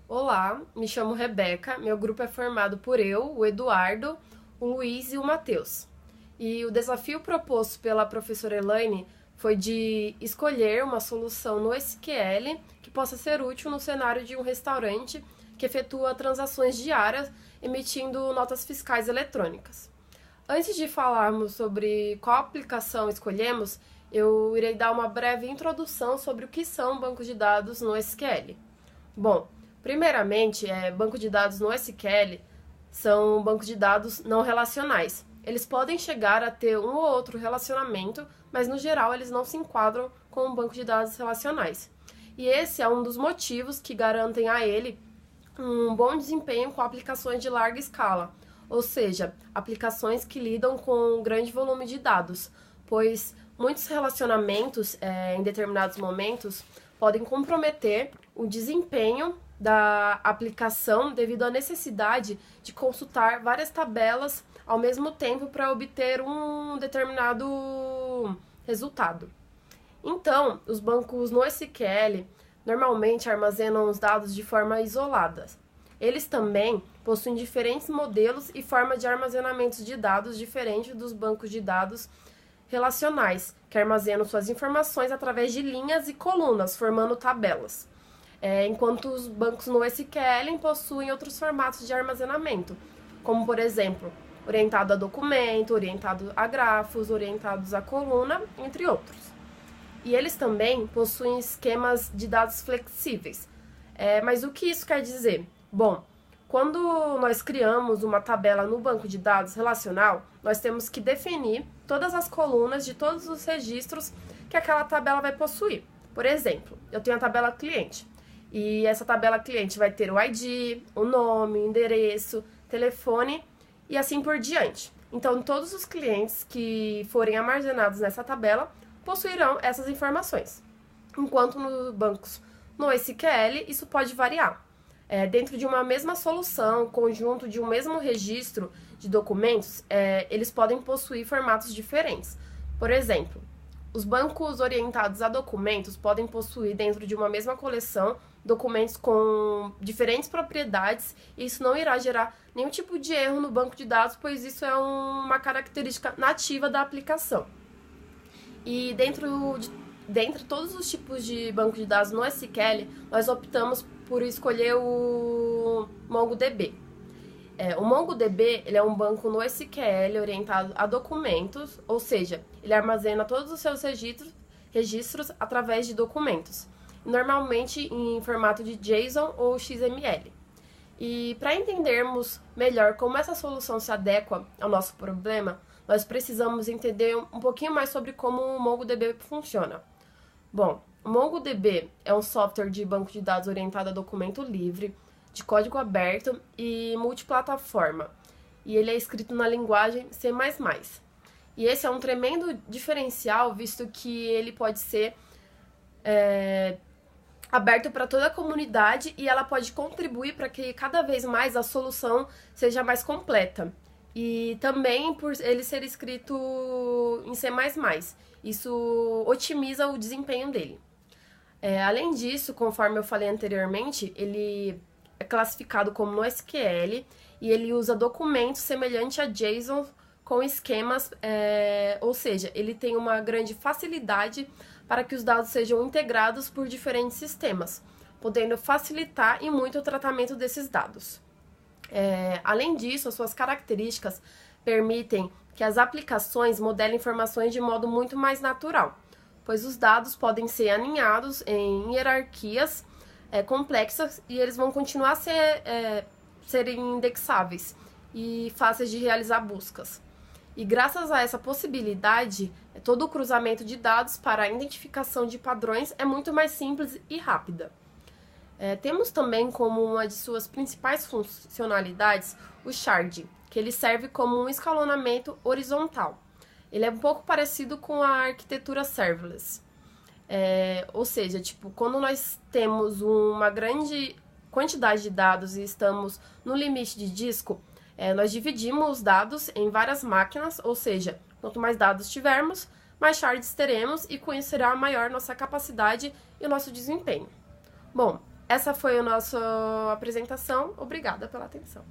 Olá, me chamo Rebeca, meu grupo é formado por eu, o Eduardo, o Luiz e o Matheus. E o desafio proposto pela professora Elaine foi de escolher uma solução no SQL que possa ser útil no cenário de um restaurante que efetua transações diárias emitindo notas fiscais eletrônicas. Antes de falarmos sobre qual aplicação escolhemos, eu irei dar uma breve introdução sobre o que são bancos de dados no SQL. Bom, primeiramente, banco de dados no SQL são bancos de dados não relacionais. Eles podem chegar a ter um ou outro relacionamento, mas no geral eles não se enquadram com um banco de dados relacionais. E esse é um dos motivos que garantem a ele um bom desempenho com aplicações de larga escala, ou seja, aplicações que lidam com um grande volume de dados, pois muitos relacionamentos em determinados momentos podem comprometer o desempenho da aplicação devido à necessidade de consultar várias tabelas ao mesmo tempo para obter um determinado resultado. Então, os bancos no SQL normalmente armazenam os dados de forma isolada. Eles também possuem diferentes modelos e forma de armazenamento de dados diferentes dos bancos de dados relacionais, que armazenam suas informações através de linhas e colunas, formando tabelas. Enquanto os bancos no SQL possuem outros formatos de armazenamento, como, por exemplo, orientado a documento, orientado a grafos, orientados a coluna, entre outros. E eles também possuem esquemas de dados flexíveis. Mas o que isso quer dizer? Bom, quando nós criamos uma tabela no banco de dados relacional, nós temos que definir todas as colunas de todos os registros que aquela tabela vai possuir. Por exemplo, eu tenho a tabela cliente, e essa tabela cliente vai ter o ID, o nome, o endereço, telefone e assim por diante. Então, todos os clientes que forem armazenados nessa tabela possuirão essas informações. Enquanto nos bancos no SQL, isso pode variar. Dentro de uma mesma solução, conjunto de um mesmo registro de documentos, eles podem possuir formatos diferentes. Por exemplo, os bancos orientados a documentos podem possuir dentro de uma mesma coleção documentos com diferentes propriedades e isso não irá gerar nenhum tipo de erro no banco de dados, pois isso é uma característica nativa da aplicação. E dentre todos os tipos de banco de dados no SQL, nós optamos por escolher o MongoDB. O MongoDB ele é um banco no SQL orientado a documentos, ou seja, ele armazena todos os seus registros através de documentos, normalmente em formato de JSON ou XML. E para entendermos melhor como essa solução se adequa ao nosso problema, nós precisamos entender um pouquinho mais sobre como o MongoDB funciona. Bom, o MongoDB é um software de banco de dados orientado a documento livre, de código aberto e multiplataforma, e ele é escrito na linguagem C++. E esse é um tremendo diferencial, visto que ele pode ser aberto para toda a comunidade e ela pode contribuir para que cada vez mais a solução seja mais completa. E também por ele ser escrito em C++, isso otimiza o desempenho dele. Além disso, conforme eu falei anteriormente, ele é classificado como no SQL e ele usa documentos semelhantes a JSON com esquemas, ou seja, ele tem uma grande facilidade para que os dados sejam integrados por diferentes sistemas, podendo facilitar e muito o tratamento desses dados. Além disso, as suas características permitem que as aplicações modelem informações de modo muito mais natural, pois os dados podem ser aninhados em hierarquias complexas e eles vão continuar a serem indexáveis e fáceis de realizar buscas. E graças a essa possibilidade, todo o cruzamento de dados para a identificação de padrões é muito mais simples e rápida. Temos também como uma de suas principais funcionalidades o sharding, que ele serve como um escalonamento horizontal. Ele é um pouco parecido com a arquitetura serverless. Ou seja, quando nós temos uma grande quantidade de dados e estamos no limite de disco, nós dividimos os dados em várias máquinas, ou seja, quanto mais dados tivermos, mais shards teremos e com isso será maior nossa capacidade e o nosso desempenho. Bom, Essa foi a nossa apresentação. Obrigada pela atenção.